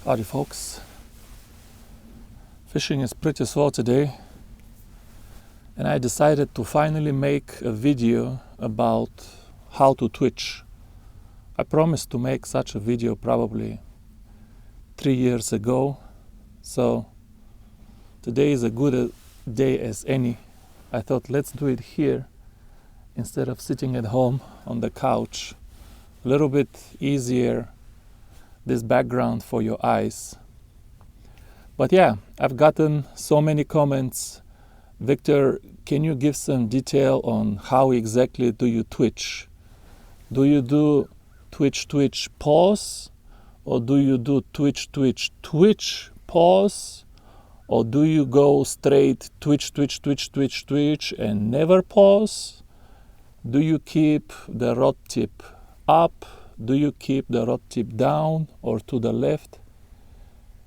Howdy folks. Fishing is pretty slow today, and I decided to finally make a video about how to twitch. I promised to make such a video probably 3 years ago, so today is a good day as any. I thought let's do it here instead of sitting at home on the couch. A little bit easier, this background for your eyes. But yeah, I've gotten so many comments. Victor, can you give some detail on how exactly do you twitch? Do you do twitch pause, or do you do twitch pause, or do you go straight twitch and never pause? Do you keep the rod tip up? Do you keep the rod tip down or to the left?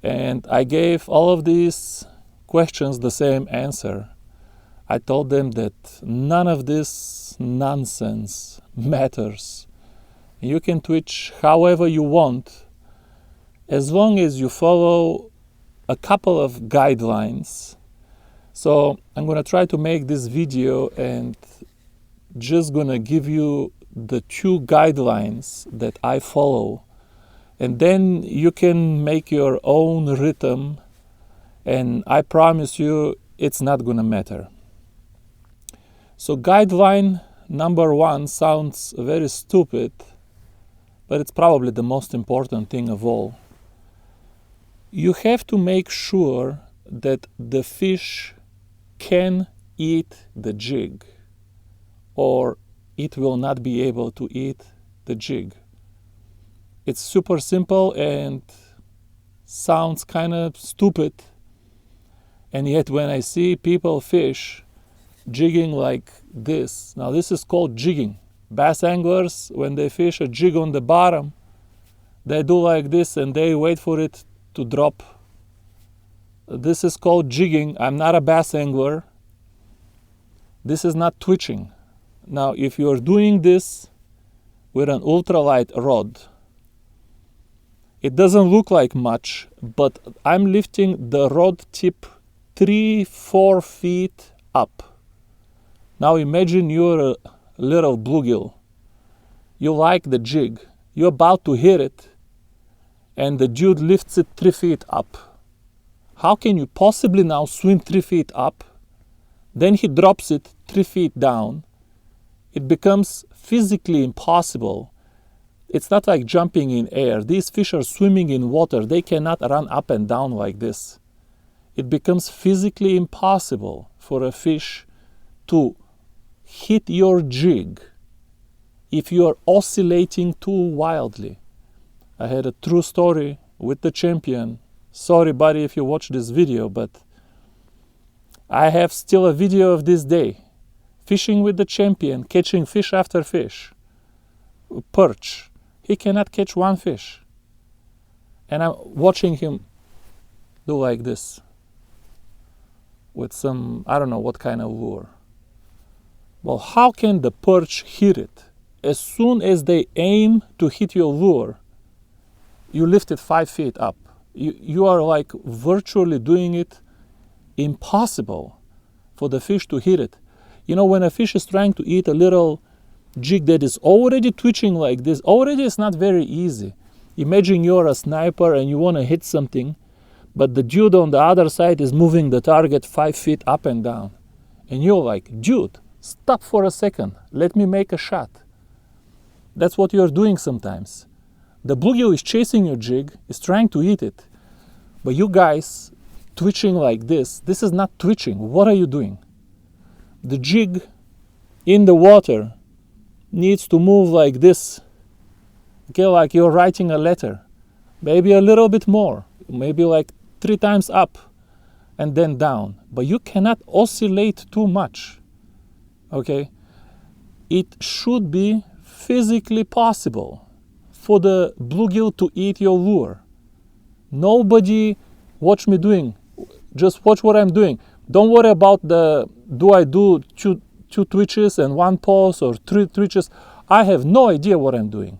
And I gave all of these questions the same answer. I told them that none of this nonsense matters. You can twitch however you want, as long as you follow a couple of guidelines. So I'm gonna try to make this video and just gonna give you the 2 guidelines that I follow, and then you can make your own rhythm, and I promise you it's not gonna matter. So guideline number 1 sounds very stupid, but it's probably the most important thing of all. You have to make sure that the fish can eat the jig, or it will not be able to eat the jig. It's super simple and sounds kind of stupid, and yet when I see people fish jigging like this, now this is called jigging. Bass anglers, when they fish a jig on the bottom, they do like this and they wait for it to drop. This is called jigging. I'm not a bass angler. This is not twitching. Now, if you're doing this with an ultralight rod, it doesn't look like much, but I'm lifting the rod tip 3-4 feet up. Now imagine you're a little bluegill. You like the jig. You're about to hit it, and the dude lifts it 3 feet up. How can you possibly now swim 3 feet up? Then he drops it 3 feet down. It becomes physically impossible. It's not like jumping in air. These fish are swimming in water. They cannot run up and down like this. It becomes physically impossible for a fish to hit your jig if you are oscillating too wildly. I had a true story with the champion. Sorry, buddy, if you watch this video, but I have still a video of this day. Fishing with the champion, catching fish after fish. Perch. He cannot catch one fish. And I'm watching him do like this with some, I don't know what kind of lure. Well, how can the perch hit it? As soon as they aim to hit your lure, you lift it 5 feet up. You are like virtually doing it impossible for the fish to hit it. You know, when a fish is trying to eat a little jig that is already twitching like this, already it's not very easy. Imagine you're a sniper and you want to hit something, but the dude on the other side is moving the target 5 feet up and down. And you're like, dude, stop for a second. Let me make a shot. That's what you're doing sometimes. The bluegill is chasing your jig, is trying to eat it. But you guys twitching like this is not twitching. What are you doing? The jig in the water needs to move like this. Okay, like you're writing a letter. Maybe a little bit more. Maybe like 3 times up and then down. But you cannot oscillate too much. Okay? It should be physically possible for the bluegill to eat your lure. Nobody watch me doing. Just watch what I'm doing. Don't worry about do I do two twitches and 1 pause or 3 twitches. I have no idea what I'm doing.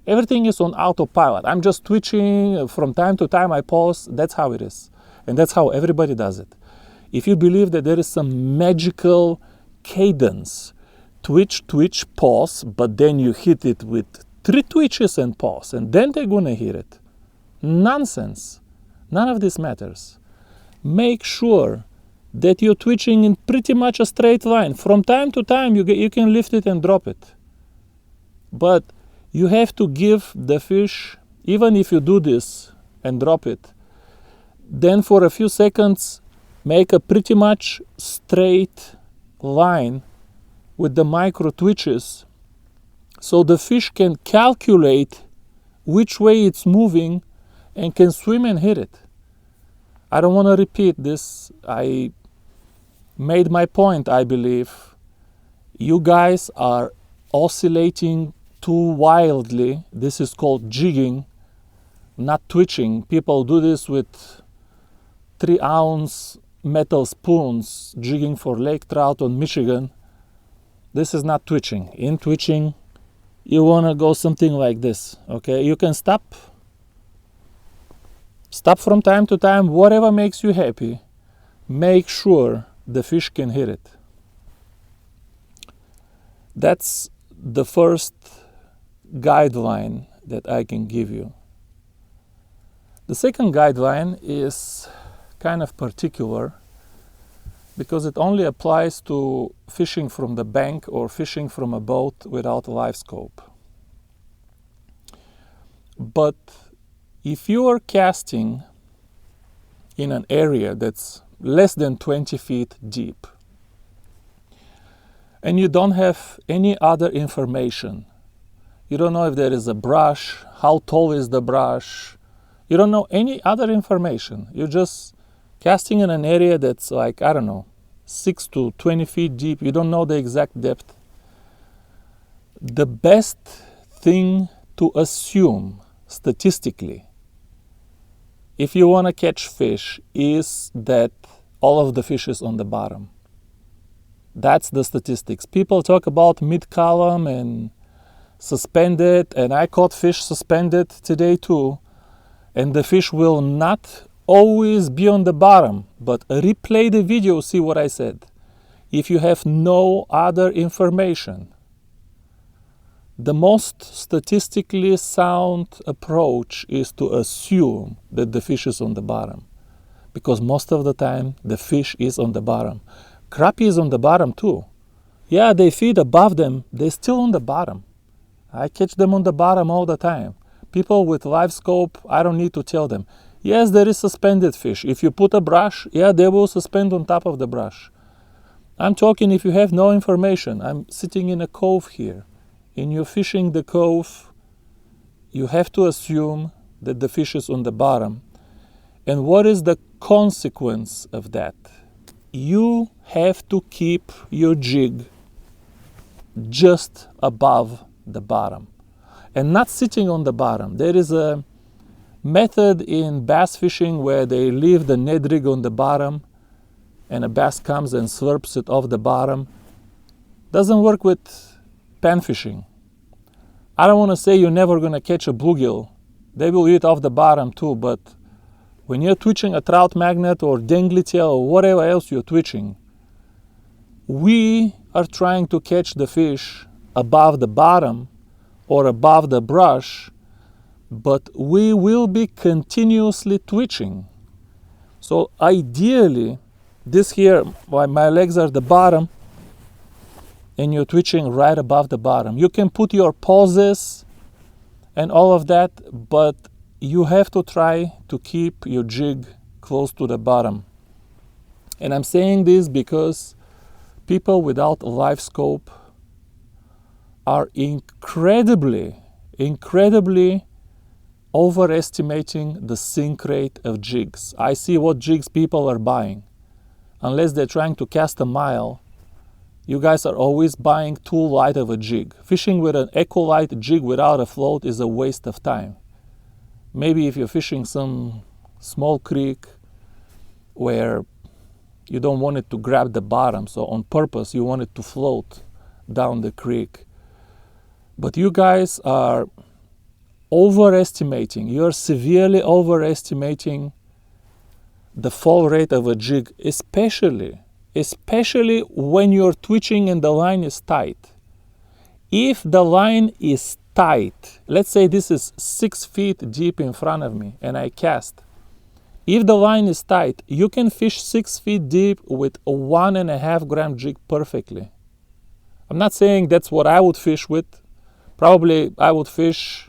Everything is on autopilot. I'm just twitching. From time to time I pause. That's how it is. And that's how everybody does it. If you believe that there is some magical cadence, twitch, twitch, pause, but then you hit it with 3 twitches and pause, and then they're going to hear it. Nonsense. None of this matters. Make sure that you're twitching in pretty much a straight line. From time to time, you can lift it and drop it. But you have to give the fish, even if you do this and drop it, then for a few seconds, make a pretty much straight line with the micro twitches so the fish can calculate which way it's moving and can swim and hit it. I don't want to repeat this. I made my point, I believe. You guys are oscillating too wildly. This is called jigging, not twitching. People do this with 3-ounce metal spoons jigging for lake trout on Michigan. This is not twitching. In twitching, you want to go something like this, okay? You can stop from time to time, whatever makes you happy. Make sure the fish can hit it. That's the first guideline that I can give you. The second guideline is kind of particular because it only applies to fishing from the bank or fishing from a boat without a live scope. But if you are casting in an area that's less than 20 feet deep and you don't have any other information, you don't know if there is a brush, how tall is the brush, you don't know any other information, you're just casting in an area that's like, 6 to 20 feet deep, you don't know the exact depth. The best thing to assume statistically, if you want to catch fish, is that all of the fish is on the bottom. That's the statistics. People talk about mid-column and suspended, and I caught fish suspended today too, and the fish will not always be on the bottom, but replay the video, see what I said. If you have no other information, the most statistically sound approach is to assume that the fish is on the bottom, because most of the time the fish is on the bottom. Crappie is on the bottom too. Yeah, they feed above them, they're still on the bottom. I catch them on the bottom all the time. People with live scope, I don't need to tell them. Yes, there is suspended fish. If you put a brush, yeah, they will suspend on top of the brush. I'm talking if you have no information. I'm sitting in a cove here. And you're fishing the cove, you have to assume that the fish is on the bottom. And what is the consequence of that? You have to keep your jig just above the bottom and not sitting on the bottom. There is a method in bass fishing where they leave the Ned rig on the bottom and a bass comes and slurps it off the bottom. Doesn't work with pan fishing. I don't want to say you're never going to catch a bluegill. They will eat off the bottom too, but when you're twitching a trout magnet or dangly tail or whatever else you're twitching, we are trying to catch the fish above the bottom or above the brush, but we will be continuously twitching. So ideally, this here, my legs are the bottom, and you're twitching right above the bottom. You can put your pauses and all of that, but you have to try to keep your jig close to the bottom. And I'm saying this because people without a live scope are incredibly overestimating the sink rate of jigs. I see what jigs people are buying. Unless they're trying to cast a mile, you guys are always buying too light of a jig. Fishing with an eco-light jig without a float is a waste of time. Maybe if you're fishing some small creek where you don't want it to grab the bottom, so on purpose you want it to float down the creek. But you guys are overestimating, you're severely overestimating the fall rate of a jig, especially when you're twitching and the line is tight. If the line is tight, let's say this is 6 feet deep in front of me and I cast. If the line is tight, you can fish 6 feet deep with a 1.5 gram jig perfectly. I'm not saying that's what I would fish with. Probably I would fish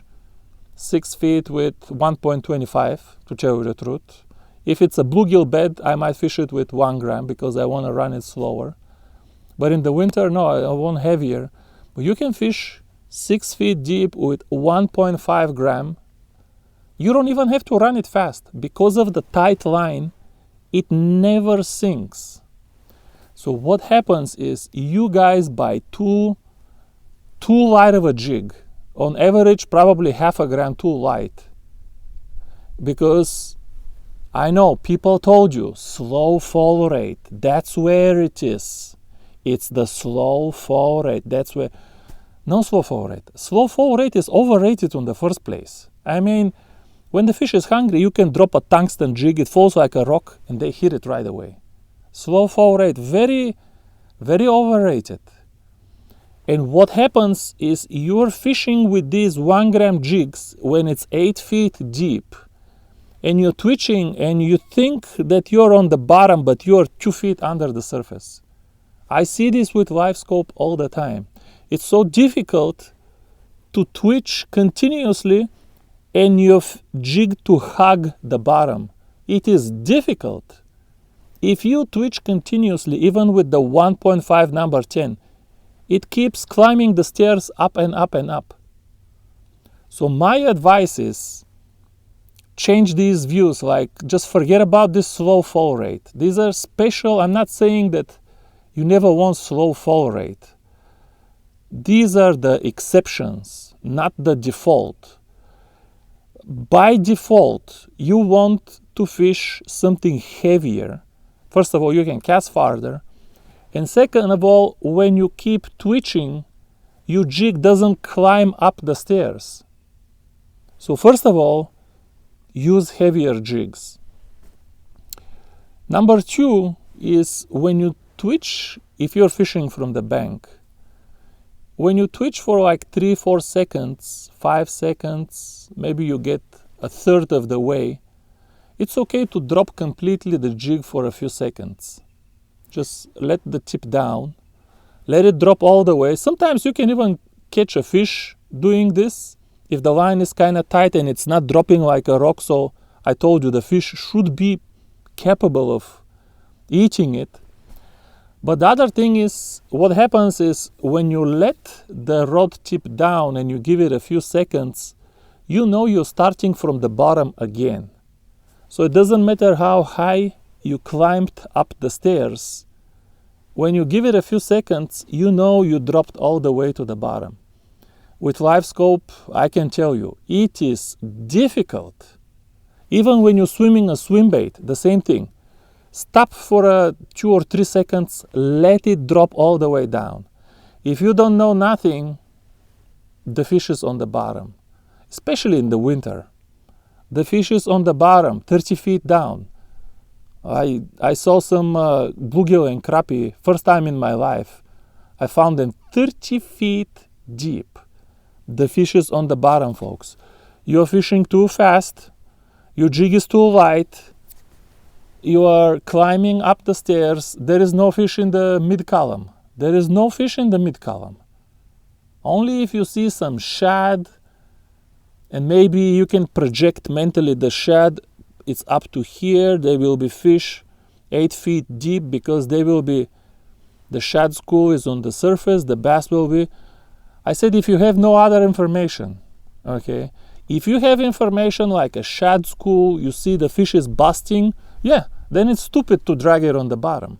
6 feet with 1.25, to tell you the truth. If it's a bluegill bed, I might fish it with 1 gram because I want to run it slower. But in the winter, no, I want heavier. But you can fish 6 feet deep with 1.5 gram. You don't even have to run it fast. Because of the tight line, it never sinks. So what happens is you guys buy too light of a jig. On average, probably 0.5 gram too light. Because I know people told you, slow fall rate, that's where it is. It's the slow fall rate, that's where. No slow fall rate. Slow fall rate is overrated in the first place. I mean, when the fish is hungry, you can drop a tungsten jig, it falls like a rock, and they hit it right away. Slow fall rate, very, very overrated. And what happens is you're fishing with these 1 gram jigs when it's 8 feet deep. And you're twitching and you think that you're on the bottom, but you're 2 feet under the surface. I see this with live scope all the time. It's so difficult to twitch continuously and your jig to hug the bottom. It is difficult. If you twitch continuously, even with the 1.5 number 10, it keeps climbing the stairs up and up and up. So my advice is, change these views, like just forget about this slow fall rate. These are special. I'm not saying that you never want slow fall rate. These are the exceptions, not the default. By default, you want to fish something heavier. First of all, you can cast farther. And second of all, when you keep twitching, your jig doesn't climb up the stairs. So first of all, use heavier jigs. Number 2 is when you twitch, if you're fishing from the bank, when you twitch for like 3-4 seconds, 5 seconds, maybe you get a third of the way, it's okay to drop completely the jig for a few seconds. Just let the tip down, let it drop all the way. Sometimes you can even catch a fish doing this if the line is kind of tight and it's not dropping like a rock. So I told you the fish should be capable of eating it. But the other thing is, what happens is when you let the rod tip down and you give it a few seconds, you know you're starting from the bottom again. So it doesn't matter how high you climbed up the stairs. When you give it a few seconds, you know you dropped all the way to the bottom. With live scope, I can tell you, it is difficult. Even when you're swimming a swim bait, the same thing. Stop for 2 or 3 seconds, let it drop all the way down. If you don't know nothing, the fish is on the bottom, especially in the winter. The fish is on the bottom, 30 feet down. I saw some bluegill and crappie, first time in my life. I found them 30 feet deep. The fish is on the bottom, folks. You're fishing too fast. Your jig is too light. You are climbing up the stairs. There is no fish in the mid-column. There is no fish in the mid-column. Only if you see some shad, and maybe you can project mentally the shad. It's up to here. There will be fish 8 feet deep because they will be, the shad school is on the surface, the bass will be. I said if you have no other information, okay? If you have information like a shad school, you see the fish is busting, yeah, then it's stupid to drag it on the bottom.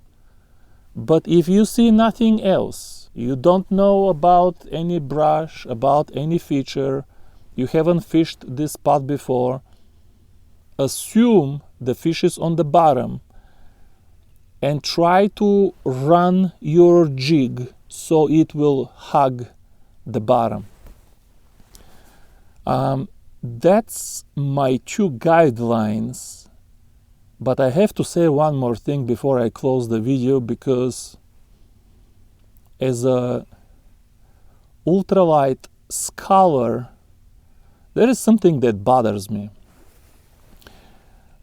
But if you see nothing else, you don't know about any brush, about any feature, you haven't fished this spot before, assume the fish is on the bottom and try to run your jig so it will hug the bottom. that's my two guidelines. But I have to say one more thing before I close the video, because as a ultralight scholar, there is something that bothers me.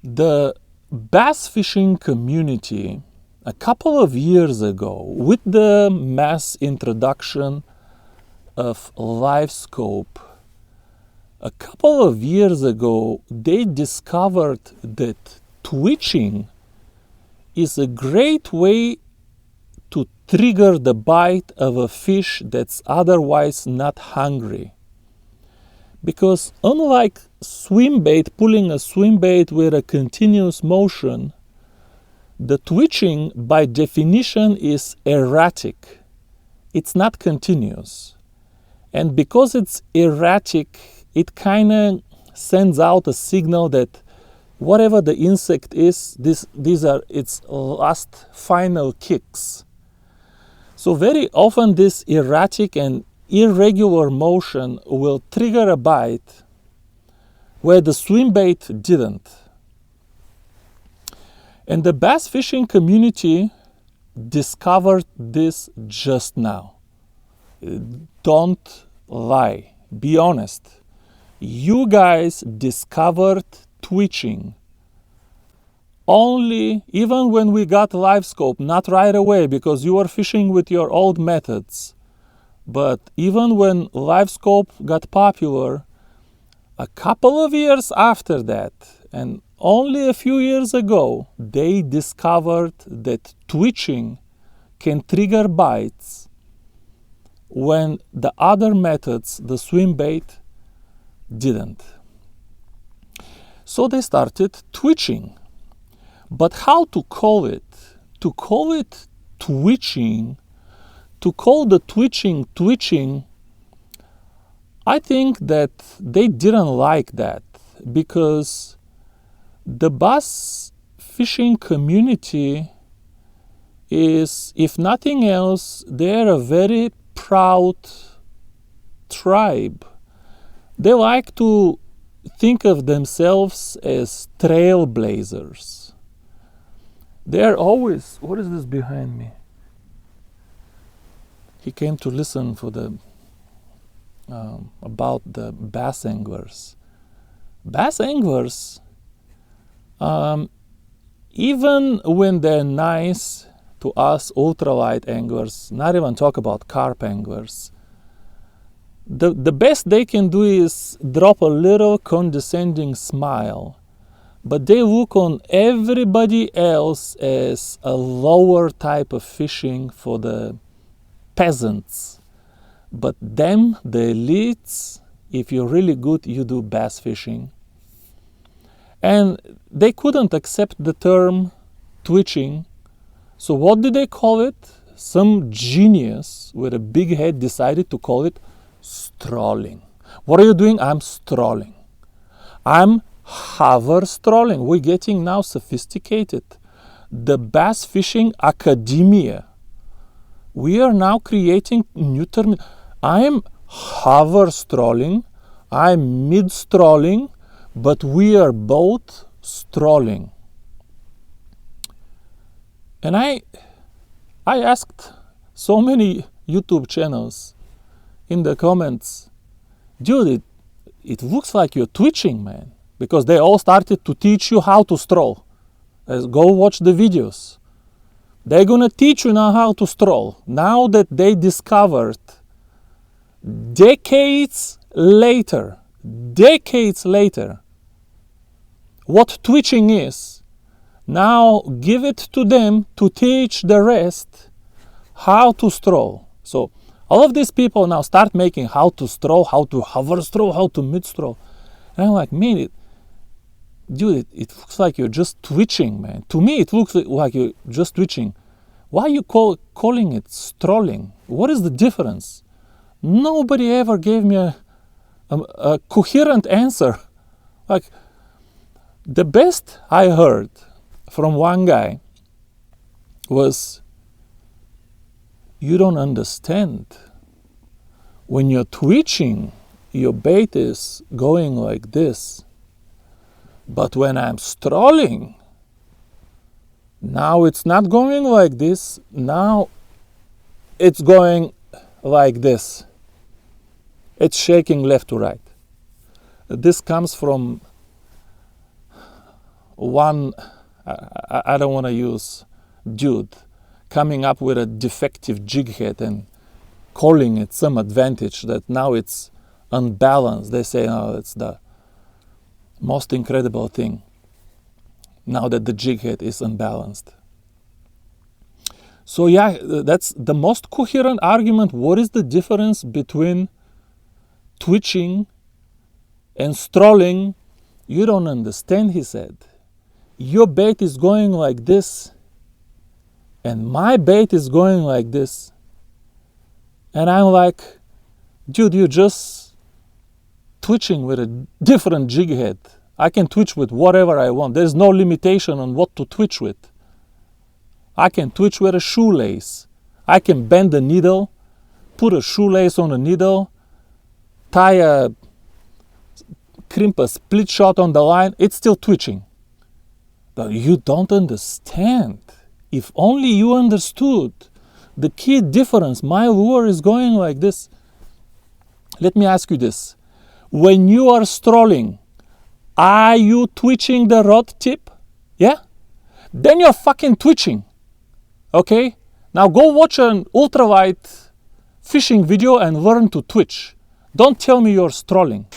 The bass fishing community, a couple of years ago, with the mass introduction of live scope, a couple of years ago, they discovered that twitching is a great way to trigger the bite of a fish that's otherwise not hungry. Because unlike swim bait, pulling a swim bait with a continuous motion, the twitching by definition is erratic. It's not continuous. And because it's erratic, it kind of sends out a signal that whatever the insect is, these are its last final kicks. So very often this erratic and irregular motion will trigger a bite where the swim bait didn't. And the bass fishing community discovered this just now. Don't lie. Be honest. You guys discovered twitching only even when we got live scope, not right away because you were fishing with your old methods. But even when live scope got popular, a couple of years after that, and only a few years ago, they discovered that twitching can trigger bites when the other methods, the swim bait, didn't. So they started twitching. But how to call it? To call it twitching, to call the twitching, I think that they didn't like that, because the bass fishing community is, if nothing else, they're a very proud tribe. They like to think of themselves as trailblazers. They're always... What is this behind me? He came to listen for the about the bass anglers. Bass anglers, even when they're nice to us ultralight anglers, not even talk about carp anglers, the best they can do is drop a little condescending smile, but they look on everybody else as a lower type of fishing for the peasants. But them, the elites, if you're really good, you do bass fishing. And they couldn't accept the term twitching. So what did they call it? Some genius with a big head decided to call it strolling. What are you doing? I'm strolling. I'm hover strolling. We're getting now sophisticated. The bass fishing academia. We are now creating new terms. I'm hover strolling, I'm mid strolling, but we are both strolling. And I asked so many YouTube channels in the comments, dude, it looks like you're twitching, man, because they all started to teach you how to stroll. Go watch the videos. They're gonna teach you now how to stroll. Now that they discovered decades later, what twitching is, now give it to them to teach the rest how to stroll. So all of these people now start making how to stroll, how to hover stroll, how to mid stroll. And I'm like, man, dude, it looks like you're just twitching, man. To me, it looks like you're just twitching. Why are you calling it strolling? What is the difference? Nobody ever gave me a coherent answer. Like, the best I heard from one guy was, you don't understand. When you're twitching, your bait is going like this. But when I'm strolling, now it's not going like this. Now it's going like this. It's shaking left to right. This comes from one, I don't want to use dude, coming up with a defective jig head and calling it some advantage that now it's unbalanced. They say, oh, it's the most incredible thing now that the jig head is unbalanced. So yeah, that's the most coherent argument. What is the difference between twitching and strolling? You don't understand, he said. Your bait is going like this, and my bait is going like this. And I'm like, dude, you're just twitching with a different jig head. I can twitch with whatever I want. There's no limitation on what to twitch with. I can twitch with a shoelace. I can bend the needle, put a shoelace on a needle, crimp a split shot on the line. It's still twitching. But you don't understand. If only you understood the key difference. My lure is going like this. Let me ask you this. When you are strolling, are you twitching the rod tip? Yeah? Then you're fucking twitching. Okay? Now go watch an ultralight fishing video and learn to twitch. Don't tell me you're strolling.